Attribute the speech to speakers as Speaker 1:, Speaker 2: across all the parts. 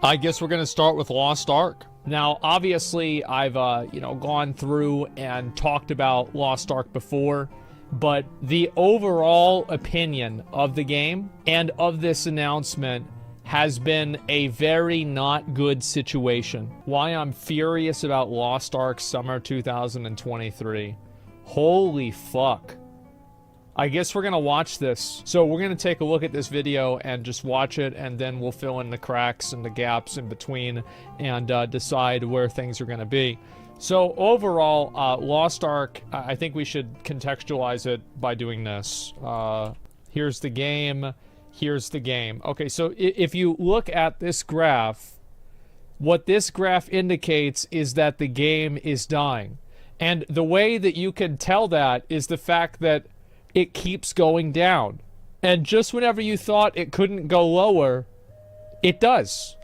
Speaker 1: I guess we're going to start with Lost Ark. Now, obviously, I've, gone through and talked about Lost Ark before, but the overall opinion of the game and of this announcement has been a very not good situation. Why I'm furious about Lost Ark Summer 2023. Holy fuck. I guess we're gonna watch this. So we're gonna take a look at this video and just watch it, and then we'll fill in the cracks and the gaps in between and decide where things are gonna be. So overall, Lost Ark, I think we should contextualize it by doing this. Here's the game. Here's the game. Okay, so if you look at this graph, what this graph indicates is that the game is dying. And the way that you can tell that is the fact that it keeps going down. And just whenever you thought it couldn't go lower, it does.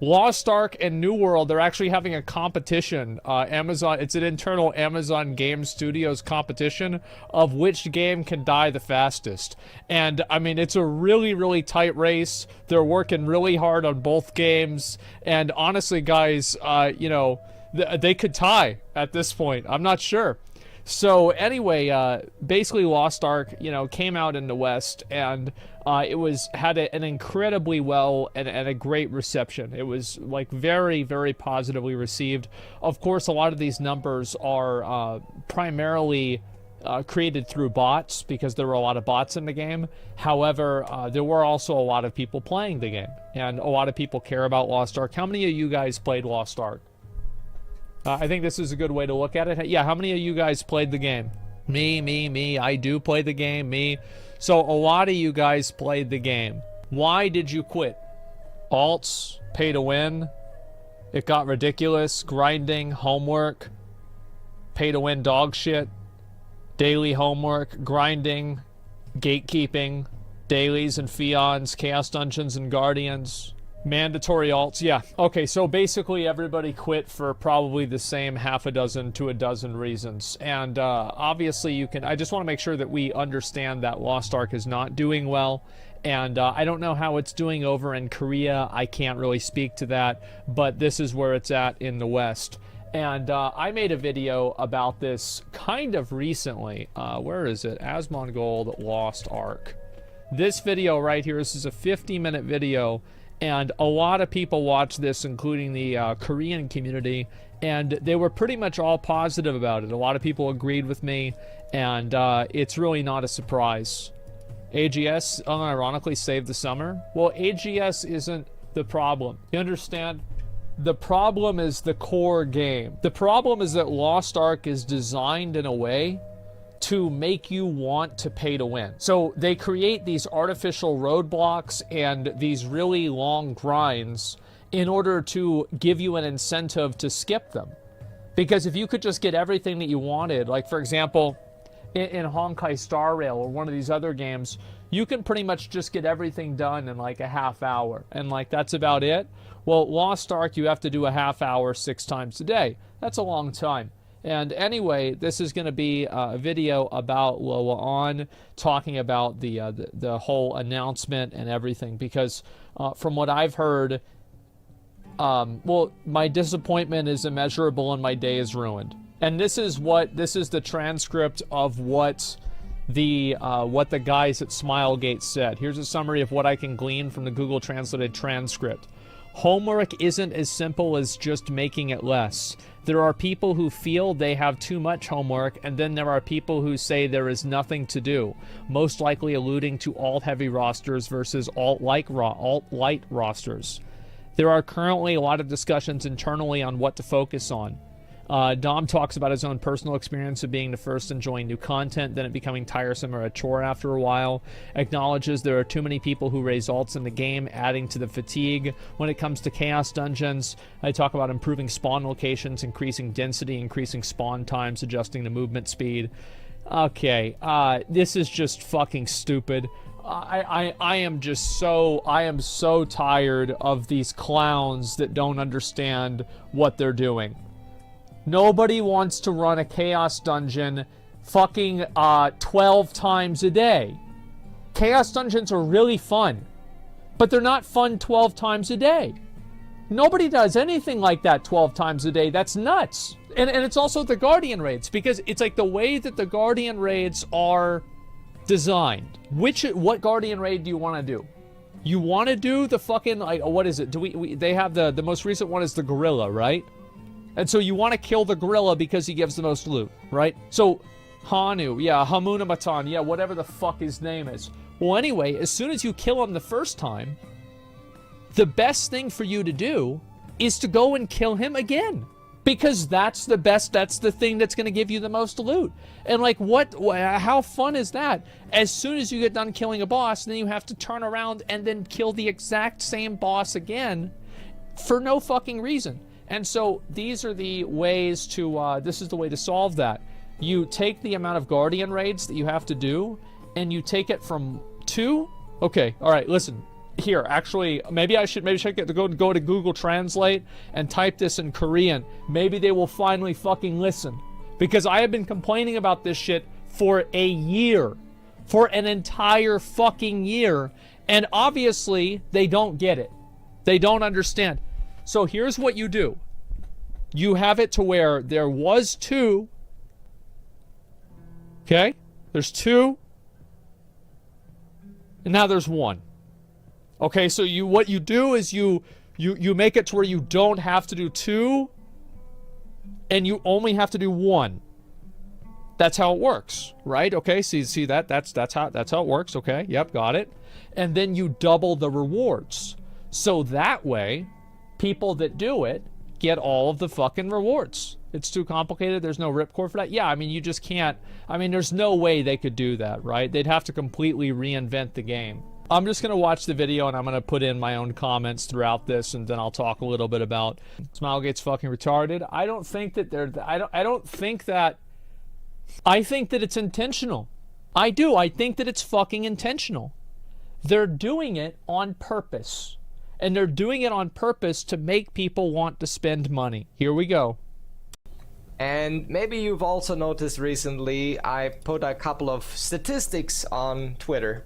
Speaker 1: Lost Ark and New World, they're actually having a competition. Amazon, it's an internal Amazon Game Studios competition of which game can die the fastest. And, I mean, it's a really, really tight race. They're working really hard on both games. And honestly, guys, they could tie at this point. I'm not sure. So anyway, basically Lost Ark, came out in the West, and it had an incredibly well and a great reception. It was like very, very positively received. Of course, a lot of these numbers are primarily created through bots, because there were a lot of bots in the game. However, there were also a lot of people playing the game, and a lot of people care about Lost Ark. How many of you guys played Lost Ark? I think this is a good way to look at it. Yeah, how many of you guys played the game? Me. I do play the game, me. So a lot of you guys played the game. Why did you quit? Alts, pay to win. It got ridiculous. Grinding, homework, pay to win dog shit. Daily homework, grinding, gatekeeping, dailies and Fions, Chaos Dungeons and Guardians. Mandatory alts, yeah. Okay, so basically everybody quit for probably the same half a dozen to a dozen reasons. And obviously I just want to make sure that we understand that Lost Ark is not doing well. And I don't know how it's doing over in Korea. I can't really speak to that, but this is where it's at in the West. And I made a video about this kind of recently. Where is it? Aasmongold Lost Ark. This video right here, this is a 50-minute video. And a lot of people watched this, including the Korean community, and they were pretty much all positive about it. A lot of people agreed with me, and it's really not a surprise. AGS unironically saved the summer. Well, AGS isn't the problem. You understand? The problem is the core game. The problem is that Lost Ark is designed in a way to make you want to pay to win. So they create these artificial roadblocks and these really long grinds in order to give you an incentive to skip them. Because if you could just get everything that you wanted, like for example, in Honkai Star Rail or one of these other games, you can pretty much just get everything done in like a half hour. And like that's about it. Well, Lost Ark, you have to do a half hour 6 times a day. That's a long time. And anyway, this is going to be a video about Loaon, talking about the whole announcement and everything, because from what I've heard, well, my disappointment is immeasurable and my day is ruined. And this is the transcript of what the guys at Smilegate said. Here's a summary of what I can glean from the Google translated transcript. Homework isn't as simple as just making it less. There are people who feel they have too much homework, and then there are people who say there is nothing to do, most likely alluding to alt-heavy rosters versus alt-light rosters. There are currently a lot of discussions internally on what to focus on. Dom talks about his own personal experience of being the first enjoying new content, then it becoming tiresome or a chore after a while. Acknowledges there are too many people who raise alts in the game, adding to the fatigue. When it comes to Chaos Dungeons, I talk about improving spawn locations, increasing density, increasing spawn times, adjusting the movement speed. Okay, this is just fucking stupid. I am so tired of these clowns that don't understand what they're doing. Nobody wants to run a Chaos Dungeon fucking 12 times a day. Chaos Dungeons are really fun, but they're not fun 12 times a day. Nobody does anything like that 12 times a day. That's nuts. And it's also the Guardian raids, because it's like the way that the Guardian raids are designed. What Guardian raid do you want to do? You want to do the fucking, like, what is it? They have the most recent one is the gorilla, right? And so you want to kill the gorilla because he gives the most loot, right? So Hanu, yeah, Hamuna Matan, yeah, whatever the fuck his name is. Well, anyway, as soon as you kill him the first time, the best thing for you to do is to go and kill him again. Because that's the best, that's the thing that's going to give you the most loot. And like, how fun is that? As soon as you get done killing a boss, then you have to turn around and then kill the exact same boss again for no fucking reason. And so these are the ways to, this is the way to solve that. You take the amount of Guardian raids that you have to do, and you take it from 2. Okay, all right, listen. Here, actually, maybe I should get to go to Google Translate and type this in Korean. Maybe they will finally fucking listen. Because I have been complaining about this shit for a year. For an entire fucking year. And obviously, they don't get it. They don't understand. So here's what you do. You have it to where there was 2. Okay? There's 2. And now there's 1. Okay, so what you do is you make it to where you don't have to do 2, and you only have to do 1. That's how it works, right? Okay, see that? That's how it works. Okay, yep, got it. And then you double the rewards. So that way, people that do it get all of the fucking rewards. It's too complicated. There's no ripcord for that. Yeah, I mean, you just can't. I mean, there's no way they could do that, right? They'd have to completely reinvent the game. I'm just going to watch the video, and I'm going to put in my own comments throughout this, and then I'll talk a little bit about Smilegate's fucking retarded. I don't think that I think that it's intentional. I do. I think that it's fucking intentional. They're doing it on purpose. And they're doing it on purpose to make people want to spend money. Here we go.
Speaker 2: And maybe you've also noticed recently, I put a couple of statistics on Twitter.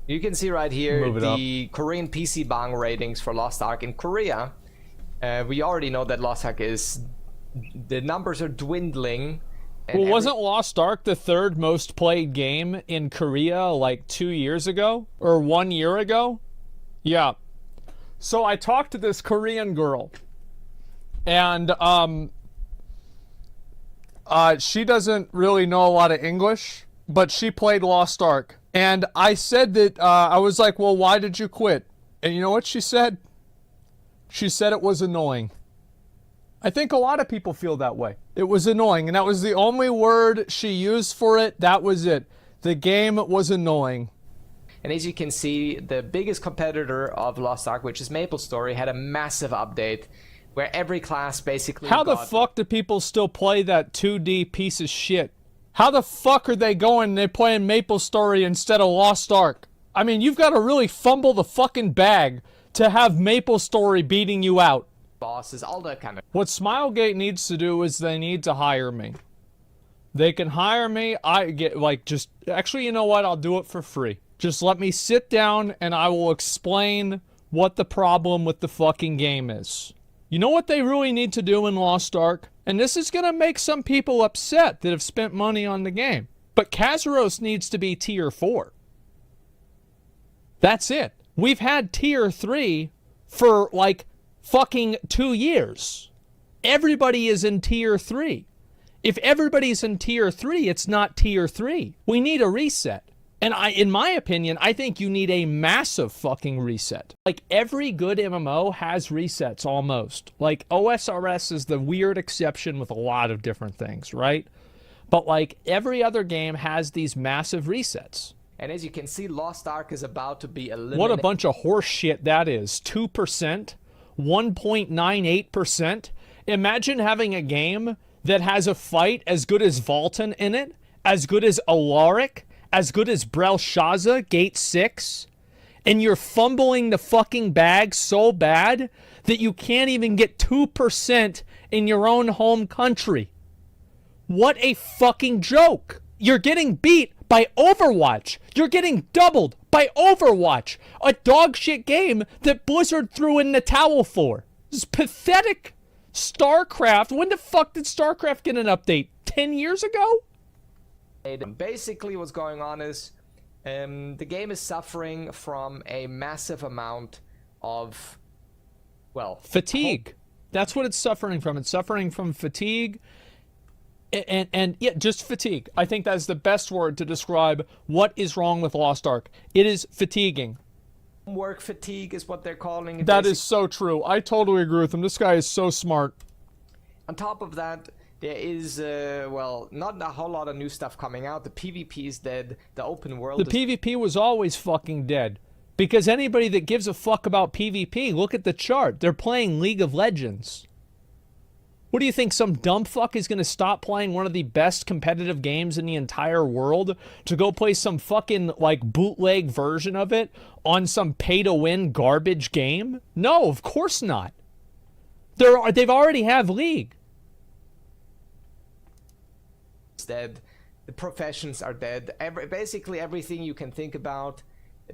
Speaker 2: You can see right here the Korean PC Bang ratings for Lost Ark in Korea. We already know that Lost Ark the numbers are dwindling.
Speaker 1: Well, wasn't Lost Ark the 3rd most played game in Korea like 2 years ago? Or 1 year ago? Yeah. So I talked to this Korean girl. And she doesn't really know a lot of English, but she played Lost Ark. And I said that, I was like, well, why did you quit? And you know what she said? She said it was annoying. I think a lot of people feel that way. It was annoying, and that was the only word she used for it. That was it. The game was annoying.
Speaker 2: And as you can see, the biggest competitor of Lost Ark, which is MapleStory, had a massive update where every class basically
Speaker 1: How the fuck do people still play that 2D piece of shit? How the fuck are they going and they're playing MapleStory instead of Lost Ark? I mean, you've got to really fumble the fucking bag to have MapleStory beating you out.
Speaker 2: Bosses, all that kind of...
Speaker 1: What Smilegate needs to do is they need to hire me. They can hire me. I get, like, just... Actually, you know what? I'll do it for free. Just let me sit down and I will explain what the problem with the fucking game is. You know what they really need to do in Lost Ark? And this is going to make some people upset that have spent money on the game. But Kazaros needs to be tier 4. That's it. We've had tier 3 for like fucking 2 years. Everybody is in tier 3. If everybody's in tier 3, it's not tier 3. We need a reset. And in my opinion, I think you need a massive fucking reset. Like, every good MMO has resets almost. Like, OSRS is the weird exception with a lot of different things, right? But, like, every other game has these massive resets.
Speaker 2: And as you can see, Lost Ark is about to be eliminated.
Speaker 1: What a bunch of horse shit that is. 2%? 1.98%? Imagine having a game that has a fight as good as Valton in it, as good as Alaric, as good as Belshazzar, Gate 6, and you're fumbling the fucking bag so bad that you can't even get 2% in your own home country. What a fucking joke. You're getting beat by Overwatch. You're getting doubled by Overwatch, a dog shit game that Blizzard threw in the towel for. This pathetic StarCraft. When the fuck did StarCraft get an update? 10 years ago?
Speaker 2: Basically, what's going on is the game is suffering from a massive amount of, well,
Speaker 1: fatigue. That's what it's suffering from. It's suffering from fatigue. And yeah, just fatigue. I think that's the best word to describe what is wrong with Lost Ark. It is fatiguing.
Speaker 2: Work fatigue is what they're calling it.
Speaker 1: That is so true. I totally agree with him. This guy is so smart.
Speaker 2: On top of that, there is, well, not a whole lot of new stuff coming out. The PvP is dead. The open world
Speaker 1: The PvP was always fucking dead. Because anybody that gives a fuck about PvP, look at the chart. They're playing League of Legends. What do you think, some dumb fuck is going to stop playing one of the best competitive games in the entire world to go play some fucking, like, bootleg version of it on some pay-to-win garbage game? No, of course not. They've already have League.
Speaker 2: It's dead. The professions are dead. Basically everything you can think about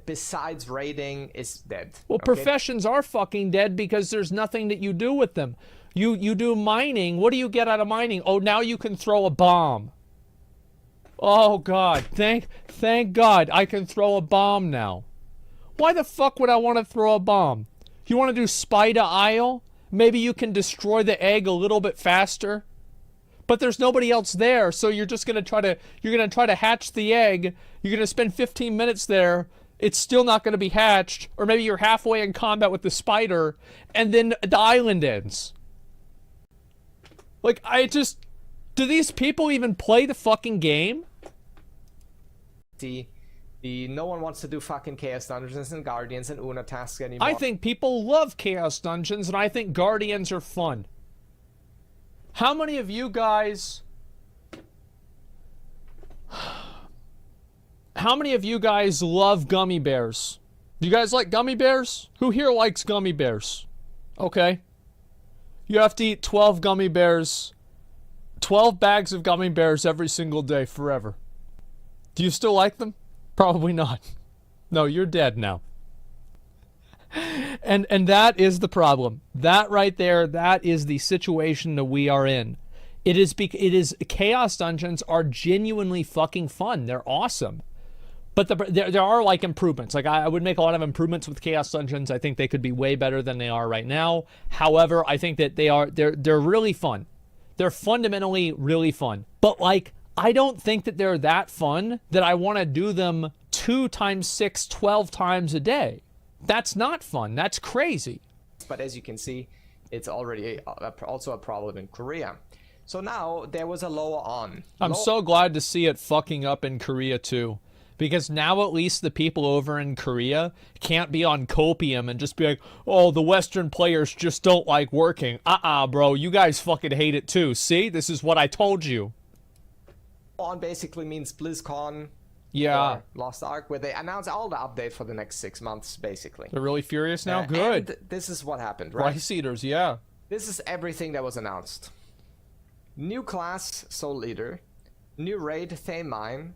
Speaker 2: besides raiding is dead.
Speaker 1: Well, okay? Professions are fucking dead because there's nothing that you do with them. You do mining. What do you get out of mining? Oh, now you can throw a bomb. Oh, God. Thank God I can throw a bomb now. Why the fuck would I want to throw a bomb? You want to do Spider Isle? Maybe you can destroy the egg a little bit faster. But there's nobody else there, so you're just gonna try to hatch the egg. You're gonna spend 15 minutes there. It's still not gonna be hatched, or maybe you're halfway in combat with the spider, and then the island ends. Like, do these people even play the fucking game?
Speaker 2: No one wants to do fucking Chaos Dungeons and Guardians and Una tasks anymore.
Speaker 1: I think people love Chaos Dungeons, and I think Guardians are fun. How many of you guys... How many of you guys love gummy bears? Do you guys like gummy bears? Who here likes gummy bears? Okay. You have to eat 12 gummy bears, 12 bags of gummy bears every single day forever. Do you still like them? Probably not. No, you're dead now. And that is the problem. That right there, that is the situation that we are in. It is Chaos Dungeons are genuinely fucking fun. They're awesome. But there are, like, improvements. Like, I would make a lot of improvements with Chaos Dungeons. I think they could be way better than they are right now. However, I think that they're really fun. They're fundamentally really fun. But, like, I don't think that they're that fun that I want to do them 2 times 6, 12 times a day. That's not fun. That's crazy.
Speaker 2: But as you can see, it's already also a problem in Korea. So now there was a Loaon.
Speaker 1: I'm so glad to see it fucking up in Korea too. Because now at least the people over in Korea can't be on copium and just be like, oh, the Western players just don't like working. Bro, you guys fucking hate it too. See? This is what I told you.
Speaker 2: Loaon basically means BlizzCon.
Speaker 1: Yeah.
Speaker 2: Lost Ark, where they announce all the update for the next 6 months, basically.
Speaker 1: They're really furious now? Good.
Speaker 2: And this is what happened, right?
Speaker 1: Rice Eaters, yeah.
Speaker 2: This is everything that was announced. New class, Soul Leader. New raid, Thamine.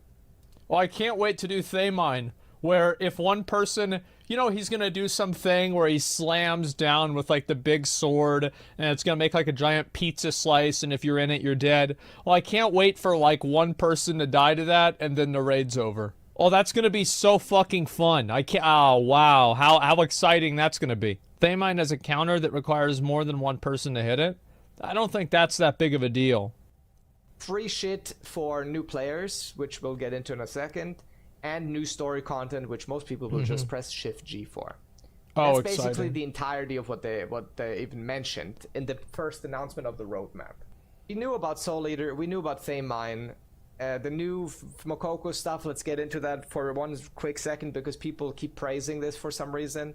Speaker 1: Well, I can't wait to do Thamine, where if one person, you know, he's gonna do something where he slams down with, like, the big sword, and it's gonna make, like, a giant pizza slice, and if you're in it, you're dead. Well, I can't wait for, like, one person to die to that, and then the raid's over. Oh, that's gonna be so fucking fun. I can't, oh, wow, how exciting that's gonna be. Thamine has a counter that requires more than one person to hit it. I don't think that's that big of a deal.
Speaker 2: Free shit for new players, which we'll get into in a second, and new story content, which most people will just press Shift G for.
Speaker 1: Oh,
Speaker 2: that's
Speaker 1: exciting.
Speaker 2: basically the entirety of what they even mentioned in the first announcement of the roadmap. We knew about Soul Eater, we knew about Thamine, the new Mokoko stuff. Let's get into that for one quick second because people keep praising this for some reason.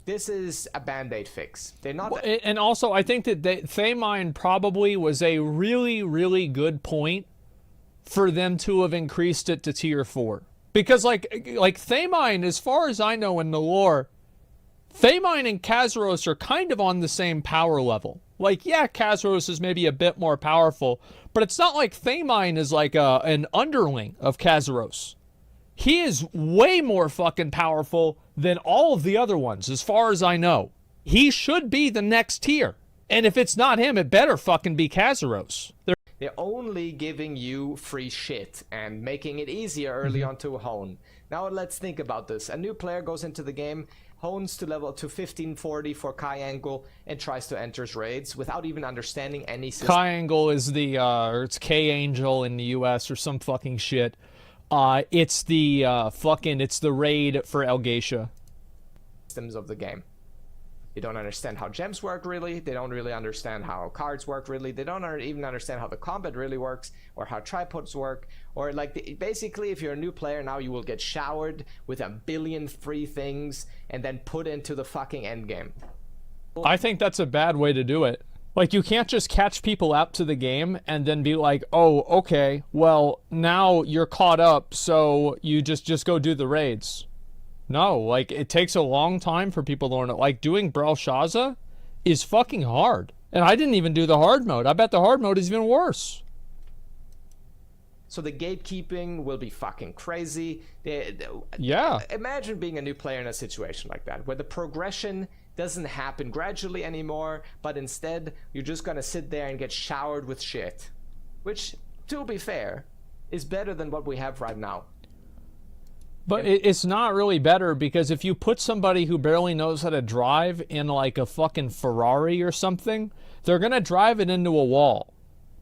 Speaker 2: This is a band-aid fix. They're not.
Speaker 1: Well, and also, I think that Thamine probably was a really, really good point for them to have increased it to tier 4. Because, like Thamine, as far as I know in the lore, Thamine and Kazaros are kind of on the same power level. Like, yeah, Kazaros is maybe a bit more powerful, but it's not like Thamine is like an underling of Kazaros. He is way more fucking powerful than all of the other ones, as far as I know. he should be the next tier. And if it's not him, it better fucking be Kazuros.
Speaker 2: They're only giving you free shit and making it easier early on to hone. Now let's think about this. A new player goes into the game, hones to level to 1540 for Kai Angle, and tries to enter raids without even understanding any system.
Speaker 1: Kai Angle is the, it's K Angel in the US or some fucking shit. It's the, it's the raid for El Geisha.
Speaker 2: Systems of the game. They don't understand how gems work really. They don't really understand how cards work really. They don't even understand how the combat really works or how tripods work. Or like basically if you're a new player now you will get showered with a billion free things and then put into the fucking endgame.
Speaker 1: I think that's a bad way to do it. Like you can't just catch people out to the game and then be like, oh, okay, well now you're caught up so you just go do the raids. No, like, it takes a long time for people to learn it. Like, doing Belshazzar is fucking hard. And I didn't even do the hard mode. I bet the hard mode is even worse.
Speaker 2: So the gatekeeping will be fucking crazy.
Speaker 1: Yeah.
Speaker 2: Imagine being a new player in a situation like that, where the progression doesn't happen gradually anymore, but instead, you're just gonna sit there and get showered with shit. Which, to be fair, is better than what we have right now.
Speaker 1: But it's not really better, because if you put somebody who barely knows how to drive in like a fucking Ferrari or something, they're going to drive it into a wall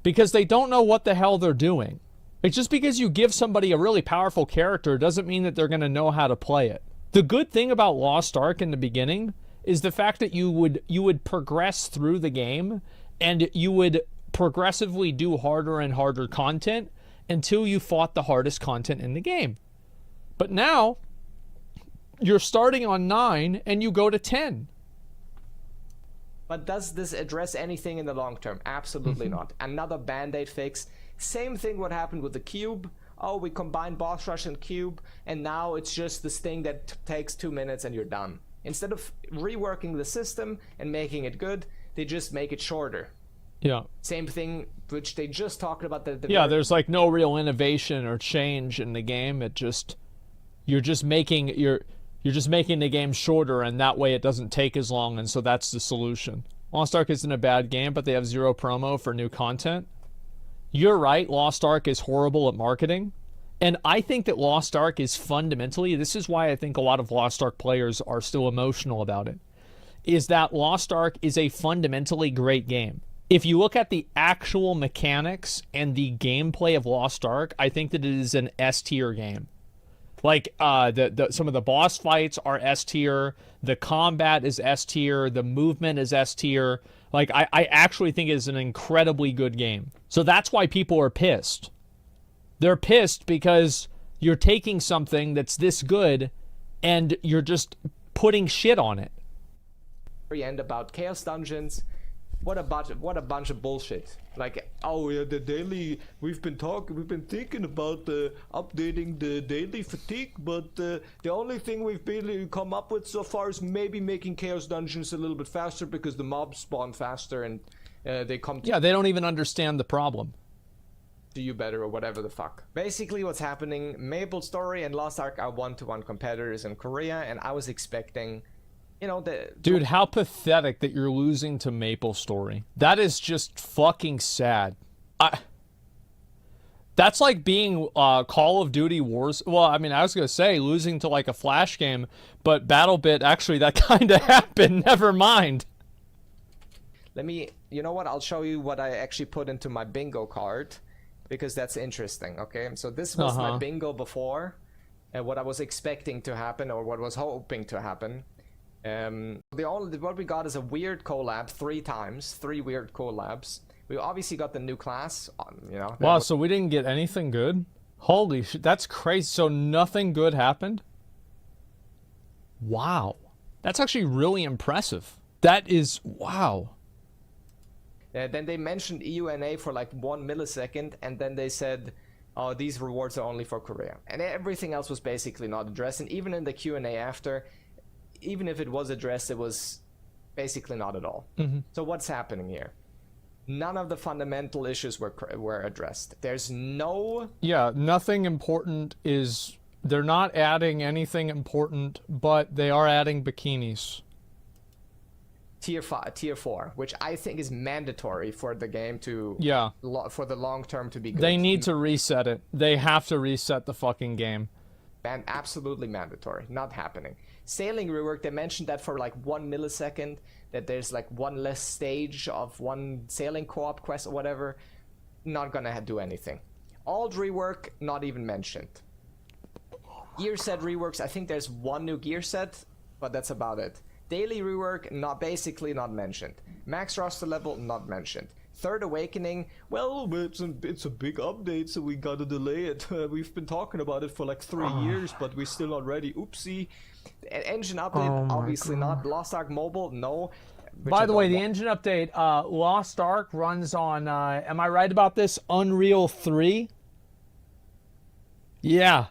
Speaker 1: because they don't know what the hell they're doing. It's just because you give somebody a really powerful character doesn't mean that they're going to know how to play it. The good thing about Lost Ark in the beginning is the fact that you would progress through the game and you would progressively do harder and harder content until you fought the hardest content in the game. But now, you're starting on 9 and you go to 10.
Speaker 2: But does this address anything in the long term? Absolutely not. Another band-aid fix. Same thing what happened with the cube. Oh, we combined boss rush and cube, and now it's just this thing that takes 2 minutes and you're done. Instead of reworking the system and making it good, they just make it shorter.
Speaker 1: Yeah.
Speaker 2: Same thing, which they just talked about.
Speaker 1: Yeah, there's like no real innovation or change in the game. It just... You're just making the game shorter, and that way it doesn't take as long, and so that's the solution. Lost Ark isn't a bad game, but they have 0 promo for new content. You're right, Lost Ark is horrible at marketing, and I think that Lost Ark is fundamentally, this is why I think a lot of Lost Ark players are still emotional about it, is that Lost Ark is a fundamentally great game. If you look at the actual mechanics and the gameplay of Lost Ark, I think that it is an S-tier game. Like, some of the boss fights are S-tier, the combat is S-tier, the movement is S-tier. Like, I actually think it's an incredibly good game. So that's why people are pissed. They're pissed because you're taking something that's this good and you're just putting shit on it.
Speaker 2: End about Chaos Dungeons. What a bunch of bullshit. Like, oh yeah, the daily, we've been thinking about updating the daily fatigue, but the only thing we've really come up with so far is maybe making Chaos Dungeons a little bit faster because the mobs spawn faster and they come to...
Speaker 1: Yeah, they don't even understand the problem.
Speaker 2: To you better or whatever the fuck. Basically what's happening, MapleStory and Lost Ark are 1-to-1 competitors in Korea, and I was expecting... You know,
Speaker 1: dude, how pathetic that you're losing to MapleStory. That is just fucking sad. That's like being Call of Duty Wars. Well, I mean, I was gonna say losing to like a Flash game, but BattleBit, actually that kind of happened. Never mind.
Speaker 2: You know what? I'll show you what I actually put into my bingo card, because that's interesting. Okay, so this was my bingo before, and what I was expecting to happen or what I was hoping to happen. What we got is a weird collab 3 times, 3 weird collabs. We obviously got the new class, you know.
Speaker 1: Wow, so we didn't get anything good? Holy shit, that's crazy. So nothing good happened? Wow. That's actually really impressive. That is, wow.
Speaker 2: Then they mentioned EUNA for like 1 millisecond, and then they said, oh, these rewards are only for Korea. And everything else was basically not addressed, and even in the Q&A after, even if it was addressed, it was basically not at all. So what's happening here? None of the fundamental issues were addressed. There's no...
Speaker 1: Yeah, nothing important is... They're not adding anything important, but they are adding bikinis.
Speaker 2: tier 4, which I think is mandatory for the game to for the long term to be good.
Speaker 1: They need to reset it. They have to reset the fucking game.
Speaker 2: And absolutely mandatory. Not happening. Sailing rework, they mentioned that for like 1 millisecond, that there's like one less stage of one sailing co-op quest or whatever. Not gonna do anything. Alt rework, not even mentioned. Gear set reworks, I think there's one new gear set, but that's about it. Daily rework, basically not mentioned. Max roster level, not mentioned. Third Awakening, well, it's a big update, so we gotta delay it. We've been talking about it for like 3 years, but we're still not ready. Oopsie. Engine update, obviously not. Lost Ark Mobile, no.
Speaker 1: By the way, the engine update, Lost Ark runs on, am I right about this, Unreal 3? Yeah.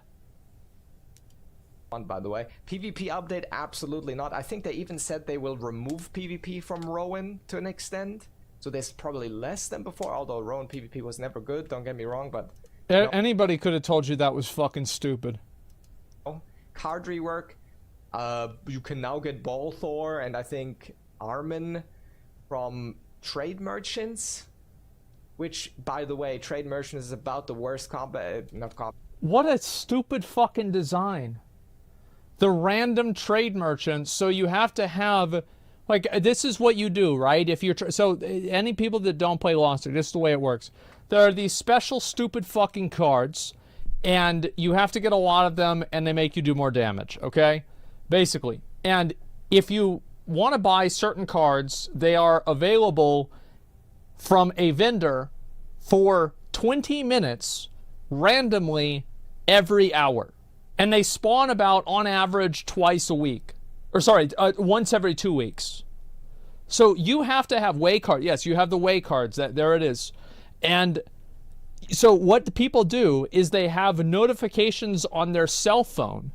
Speaker 2: By the way, PvP update, absolutely not. I think they even said they will remove PvP from Rowan to an extent. So there's probably less than before, although Rowan PvP was never good, don't get me wrong, but...
Speaker 1: Anybody could have told you that was fucking stupid.
Speaker 2: Card rework, you can now get Balthor and I think Armin from Trade Merchants, which, by the way, Trade Merchants is about the worst
Speaker 1: What a stupid fucking design. The random trade merchants, so you have to have, like, this is what you do, right? If you're, so any people that don't play Lost Ark, this is the way it works. There are these special stupid fucking cards, and you have to get a lot of them, and they make you do more damage, okay? Basically. And if you want to buy certain cards, they are available from a vendor for 20 minutes randomly every hour. And they spawn about, on average, twice a week. Or sorry, once every 2 weeks. So you have to have way cards. Yes, you have the way cards. There it is. And so what the people do is they have notifications on their cell phone.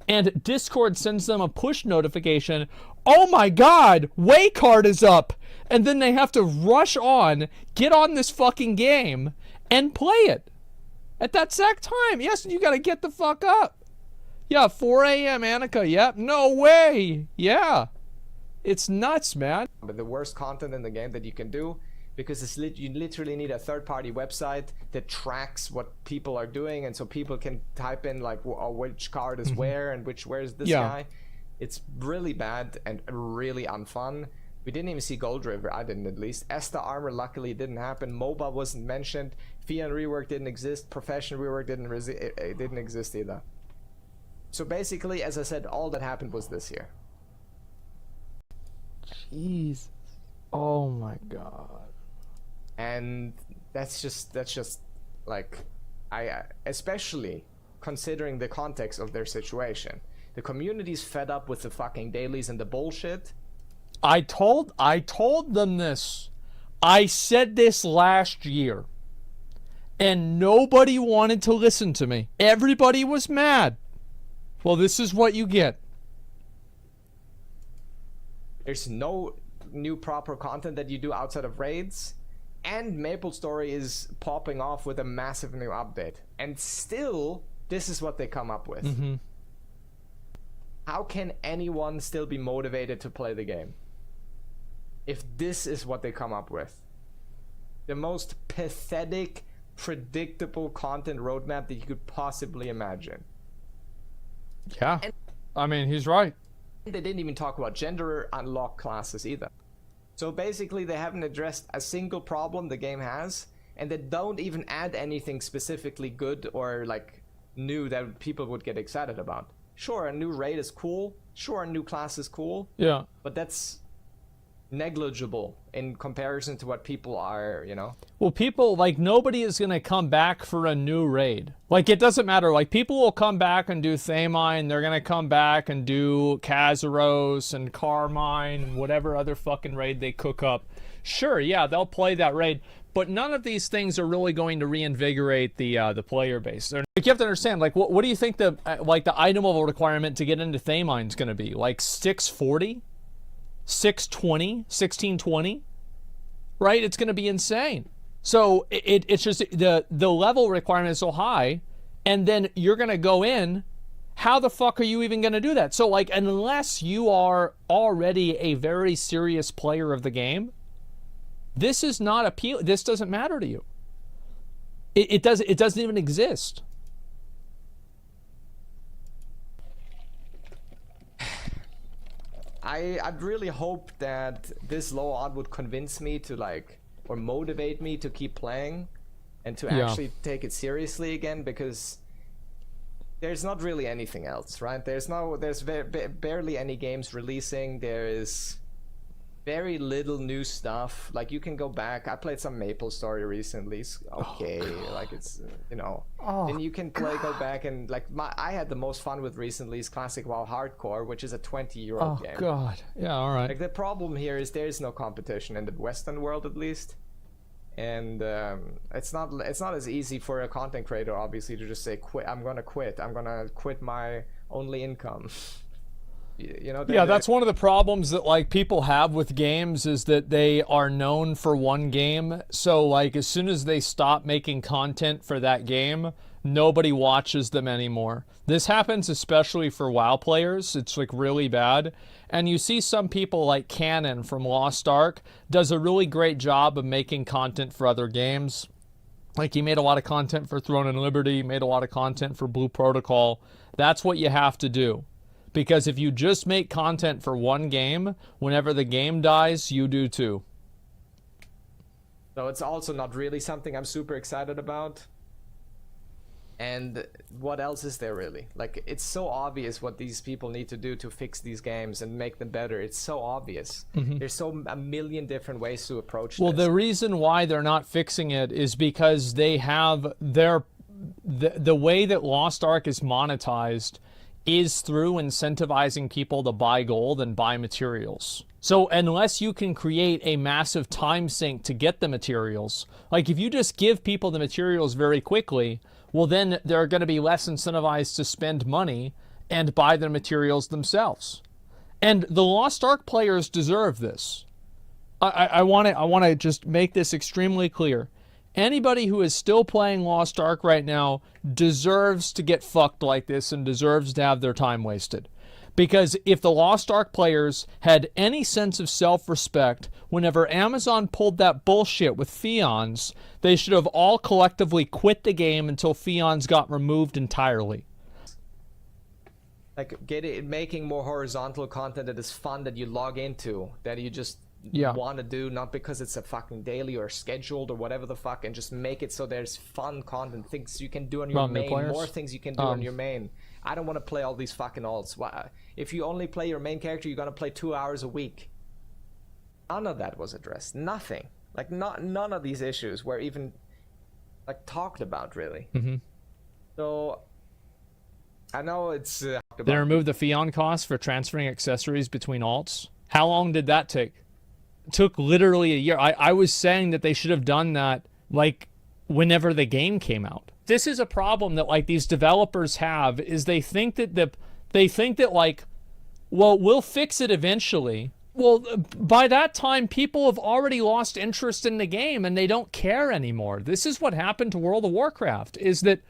Speaker 1: And Discord sends them a push notification. Oh my God, way card is up. And then they have to rush on, get on this fucking game, and play it. At that exact time. Yes, you gotta get the fuck up. Yeah, 4 a.m. Annika. Yep. No way. Yeah. It's nuts, man.
Speaker 2: But the worst content in the game that you can do, because you literally need a third-party website that tracks what people are doing, and so people can type in like which card is where and where is this guy. It's really bad and really unfun. We didn't even see Gold River. I didn't, at least. Esta Armor, luckily, didn't happen. MOBA wasn't mentioned. Fian rework didn't exist. Profession rework didn't exist either. So basically, as I said, all that happened was this year.
Speaker 1: Jeez. Oh my God.
Speaker 2: And that's just like, especially considering the context of their situation. The community's fed up with the fucking dailies and the bullshit.
Speaker 1: I told them this. I said this last year. And nobody wanted to listen to me. Everybody was mad. Well, this is what you get.
Speaker 2: There's no new proper content that you do outside of raids. And MapleStory is popping off with a massive new update. And still, this is what they come up with.
Speaker 1: Mm-hmm.
Speaker 2: How can anyone still be motivated to play the game if this is what they come up with? The most pathetic, predictable content roadmap that you could possibly imagine.
Speaker 1: Yeah. I mean, he's right.
Speaker 2: They didn't even talk about gender unlock classes either. So basically, they haven't addressed a single problem the game has, and they don't even add anything specifically good or like new that people would get excited about. Sure, a new raid is cool. Sure, a new class is cool.
Speaker 1: Yeah.
Speaker 2: But that's negligible in comparison to what people are, you know?
Speaker 1: Well, people, like, nobody is going to come back for a new raid. Like, it doesn't matter. Like, people will come back and do Thamine. They're going to come back and do Kazaros and Carmine and whatever other fucking raid they cook up. Sure, yeah, they'll play that raid. But none of these things are really going to reinvigorate the player base. Like, you have to understand, like, what do you think the item level requirement to get into Thamine is going to be? Like 640? 620? 1620? Right? It's going to be insane. So it's just the level requirement is so high, and then you're going to go in how the fuck are you even going to do that? So, like, unless you are already a very serious player of the game, this is not appeal. This doesn't matter to you. It doesn't even exist.
Speaker 2: I'd really hope that this low odd would convince me to, like, or motivate me to keep playing and to actually take it seriously again, because there's not really anything else, right? There's barely any games releasing. There is very little new stuff. Like, you can go back. I played some Maple Story recently. It's okay, like, it's, you know. And you can go back and, like, I had the most fun with recently is Classic WoW Hardcore, which is a 20-year-old game.
Speaker 1: Oh god, yeah, all right.
Speaker 2: Like, the problem here is there is no competition in the Western world, at least, and it's not as easy for a content creator, obviously, to just say, quit. I'm gonna quit my only income. You know,
Speaker 1: yeah, that's one of the problems that, like, people have with games, is that they are known for one game. So, like, as soon as they stop making content for that game, nobody watches them anymore. This happens especially for WoW players. It's, like, really bad. And you see some people like Cannon from Lost Ark does a really great job of making content for other games. Like, he made a lot of content for Throne and Liberty, made a lot of content for Blue Protocol. That's what you have to do. Because if you just make content for one game, whenever the game dies, you do too.
Speaker 2: So it's also not really something I'm super excited about. And what else is there really? Like, it's so obvious what these people need to do to fix these games and make them better. It's so obvious. There's a million different ways to approach
Speaker 1: well,
Speaker 2: this.
Speaker 1: the reason why they're not fixing it is because they have the way that Lost Ark is monetized is through incentivizing people to buy gold and buy materials. So unless you can create a massive time sink to get the materials, like, if you just give people the materials very quickly, well, then they're going to be less incentivized to spend money and buy the materials themselves. And the Lost Ark players deserve this. I want to just make this extremely clear. Anybody who is still playing Lost Ark right now deserves to get fucked like this and deserves to have their time wasted. Because if the Lost Ark players had any sense of self-respect, whenever Amazon pulled that bullshit with Fions, they should have all collectively quit the game until Fions got removed entirely.
Speaker 2: Like, making more horizontal content that is fun, that you log into, that you just want to do, not because it's a fucking daily or scheduled or whatever the fuck, and just make it so there's fun content, things you can do on your main, more things you can do on your main. I don't want to play all these fucking alts. If you only play your main character, you're gonna play 2 hours a week. None of that was addressed. Nothing. Like, none of these issues were even, like, talked about, really. So I know it's
Speaker 1: they removed the Fion cost for transferring accessories between alts. How long did that take? It took literally a year. I was saying that they should have done that, like, whenever the game came out. This is a problem that, like, these developers have, is they think that like, well, we'll fix it eventually. Well, by that time, people have already lost interest in the game and they don't care anymore. This is what happened to World of Warcraft, is that,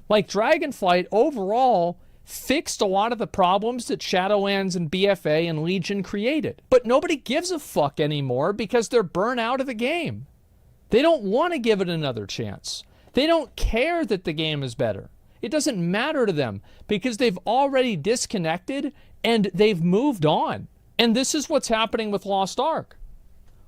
Speaker 1: like, Dragonflight overall fixed a lot of the problems that Shadowlands and BFA and Legion created. But nobody gives a fuck anymore because they're burnt out of the game. They don't want to give it another chance. They don't care that the game is better. It doesn't matter to them because they've already disconnected and they've moved on. And this is what's happening with Lost Ark.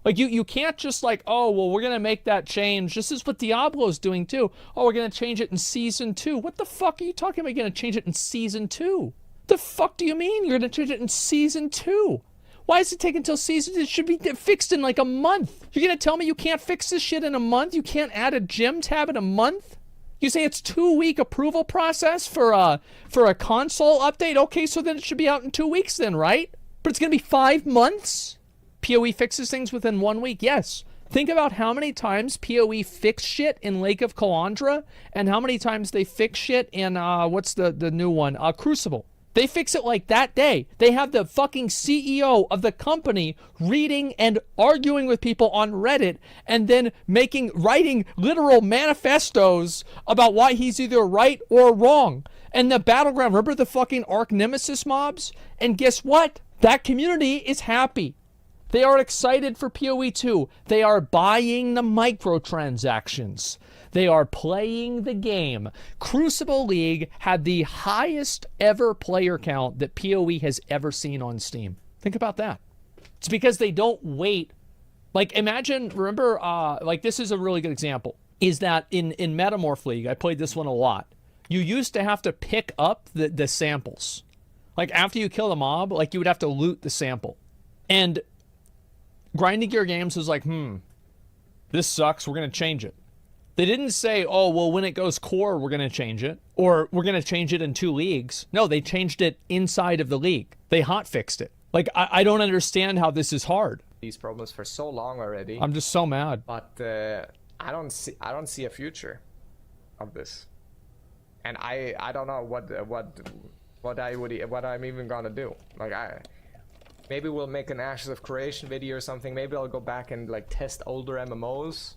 Speaker 1: Like, you can't just, like, oh, well, we're going to make that change. This is what Diablo's doing too. Oh, we're going to change it in Season 2. What the fuck are you talking about? You're going to change it in Season 2? The fuck do you mean you're going to change it in Season 2? Why does it take until Season 2? It should be fixed in, like, a month. You're going to tell me you can't fix this shit in a month? You can't add a gem tab in a month? You say it's 2-week approval process for a console update? Okay, so then it should be out in 2 weeks then, right? But it's going to be 5 months? PoE fixes things within 1 week. Yes. Think about how many times PoE fixed shit in Lake of Kalandra and how many times they fix shit in, what's the new one? Crucible. They fix it like that day. They have the fucking CEO of the company reading and arguing with people on Reddit and then writing literal manifestos about why he's either right or wrong. And the Battleground, remember the fucking Arch Nemesis mobs? And guess what? That community is happy. They are excited for PoE 2. They are buying the microtransactions. They are playing the game. Crucible League had the highest ever player count that PoE has ever seen on Steam. Think about that. It's because they don't wait. Like, imagine, remember, like, this is a really good example, is that in Metamorph League, I played this one a lot, you used to have to pick up the samples. Like, after you kill the mob, like, you would have to loot the sample. And Grinding Gear Games was like, this sucks, we're going to change it. They didn't say, oh, well, when it goes core, we're going to change it. Or we're going to change it in 2 leagues. No, they changed it inside of the league. They hotfixed it. Like, I don't understand how this is hard.
Speaker 2: These problems for so long already.
Speaker 1: I'm just so mad.
Speaker 2: But I don't see a future of this. And I don't know what I'm even gonna do. Like, maybe we'll make an Ashes of Creation video or something. Maybe I'll go back and like test older MMOs.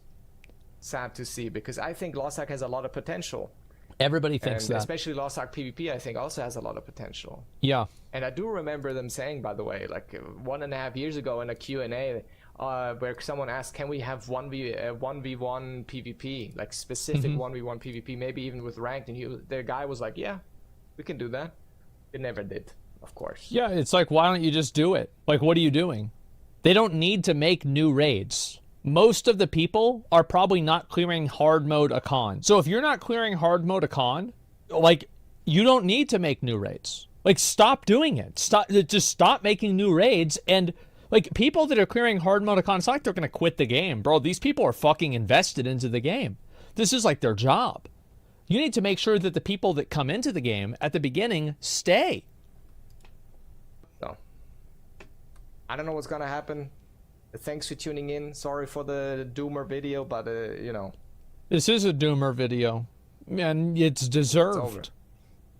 Speaker 2: Sad to see, because I think Lost Ark has a lot of potential.
Speaker 1: Everybody thinks that.
Speaker 2: Especially Lost Ark PvP, I think, also has a lot of potential.
Speaker 1: Yeah.
Speaker 2: And I do remember them saying, by the way, like 1.5 years ago in a Q&A, where someone asked, can we have 1v1 PvP, like specific 1v1 PvP, maybe even with ranked, and the guy was like, yeah, we can do that. It never did, of course.
Speaker 1: Yeah, it's like, why don't you just do it? Like, what are you doing? They don't need to make new raids. Most of the people are probably not clearing hard mode Akan. So if you're not clearing hard mode Akan, like, you don't need to make new raids. Like, stop doing it. Just stop making new raids. And like, people that are clearing hard mode Akan, it's not like they're gonna quit the game, bro. These people are fucking invested into the game. This is like their job. You need to make sure that the people that come into the game at the beginning stay.
Speaker 2: So, I don't know what's gonna happen. Thanks for tuning in. Sorry for the Doomer video, but you know.
Speaker 1: This is a Doomer video, and it's deserved.
Speaker 2: It's over.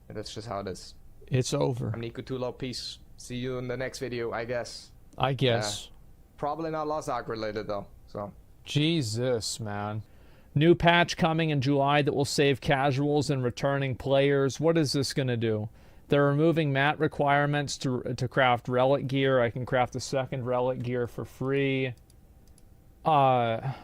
Speaker 2: That's just how it is.
Speaker 1: It's over.
Speaker 2: I'm Nico Tulo. Peace. See you in the next video, I guess.
Speaker 1: I guess.
Speaker 2: Probably not Lost Ark related though. So.
Speaker 1: Jesus, man. New patch coming in July that will save casuals and returning players. What is this gonna do? They're removing mat requirements to craft relic gear. I can craft a second relic gear for free. Some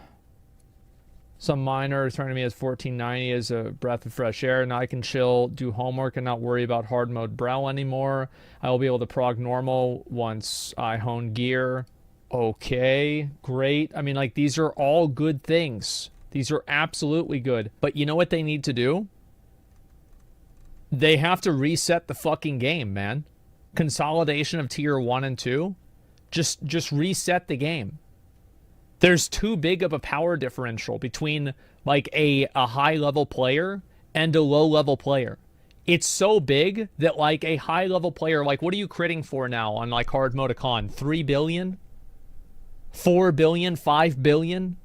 Speaker 1: miner turning me as 1490 as a breath of fresh air. Now I can chill, do homework, and not worry about hard mode Brel anymore. I will be able to prog normal once I hone gear. Okay, great. I mean, like, these are all good things. These are absolutely good. But you know what they need to do? They have to reset the fucking game, man. Consolidation of tier 1 and 2. Just reset the game. There's too big of a power differential between like a high level player and a low level player. It's so big that like a high level player, like, what are you critting for now on like hard mode Akan? 3 billion? 4 billion? 5 billion?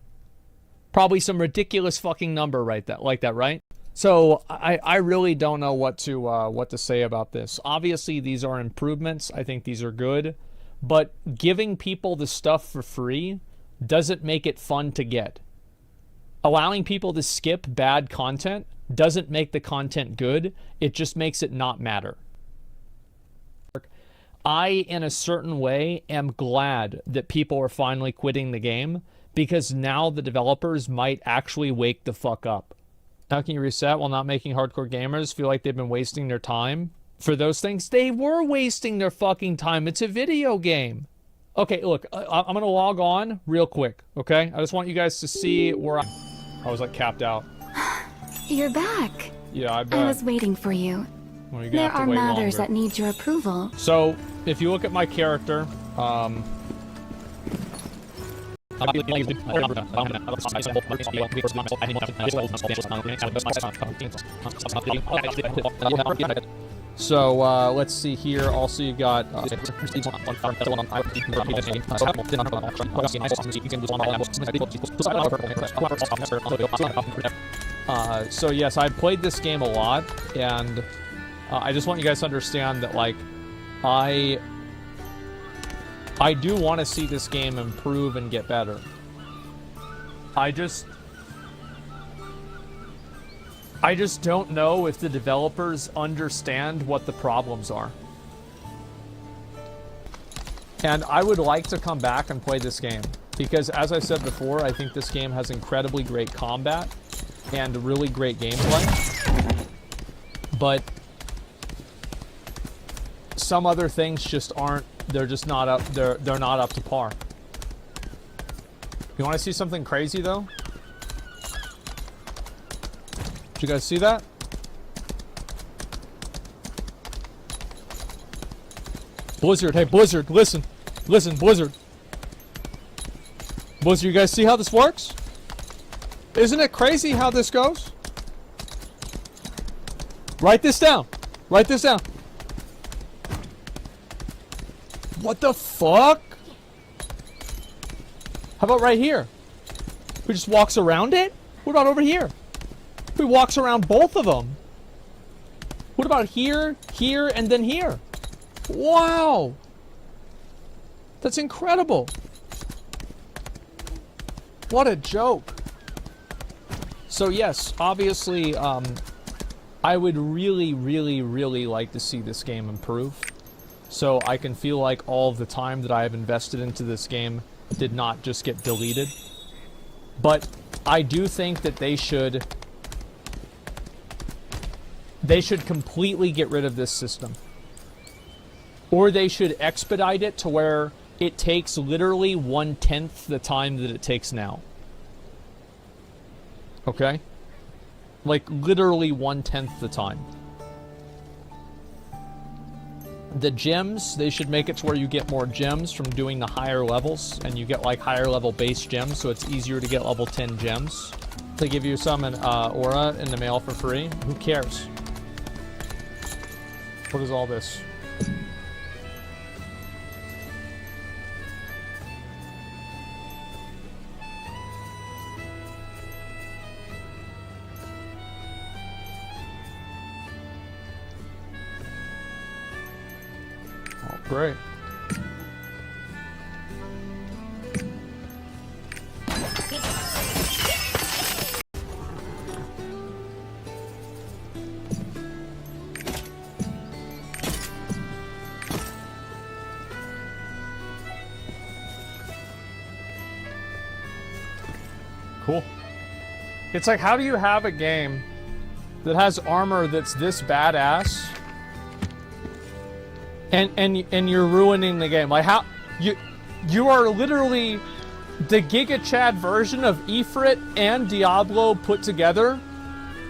Speaker 1: Probably some ridiculous fucking number like that, right? So I really don't know what to say about this. Obviously, these are improvements. I think these are good. But giving people the stuff for free doesn't make it fun to get. Allowing people to skip bad content doesn't make the content good. It just makes it not matter. I, in a certain way, am glad that people are finally quitting the game, because now the developers might actually wake the fuck up. How can you reset while not making hardcore gamers feel like they've been wasting their time for those things? They were wasting their fucking time. It's a video game. Okay, look, I'm going to log on real quick, okay? I just want you guys to see where I was, like, capped out.
Speaker 3: You're back.
Speaker 1: Yeah, I bet.
Speaker 3: I was waiting for you.
Speaker 1: Well, you're gonna
Speaker 3: There
Speaker 1: have to
Speaker 3: are
Speaker 1: wait
Speaker 3: matters
Speaker 1: longer.
Speaker 3: that need your approval.
Speaker 1: So, if you look at my character, so let's see here. Also, you got so yes, I played this game a lot, and I just want you guys to understand that, like, I do want to see this game improve and get better. I just don't know if the developers understand what the problems are. And I would like to come back and play this game. Because, as I said before, I think this game has incredibly great combat and really great gameplay. But some other things just aren't, they're just not up, they're not up to par. You want to see something crazy, though? Did you guys see that? Blizzard, hey Blizzard, listen. Listen, Blizzard. Blizzard, you guys see how this works? Isn't it crazy how this goes? Write this down. Write this down. What the fuck? How about right here? Who just walks around it? What about over here? Who walks around both of them? What about here, here, and then here? Wow! That's incredible. What a joke. So yes, obviously, I would really, really, really like to see this game improve. So I can feel like all of the time that I have invested into this game did not just get deleted. But I do think that they should completely get rid of this system. Or they should expedite it to where it takes literally 1/10 the time that it takes now. Okay? Like, literally 1/10 the time. The gems, they should make it to where you get more gems from doing the higher levels, and you get, like, higher level base gems, so it's easier to get level 10 gems. They give you some in Aura in the mail for free. Who cares? What is all this? Oh, great. Cool. It's like, how do you have a game that has armor that's this badass and you're ruining the game? Like, how you are literally the Giga Chad version of Ifrit and Diablo put together,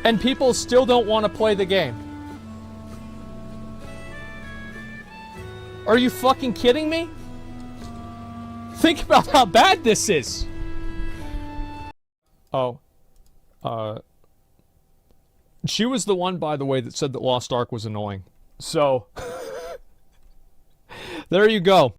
Speaker 1: and people still don't want to play the game. Are you fucking kidding me? Think about how bad this is. Oh. She was the one, by the way, that said that Lost Ark was annoying. So, there you go.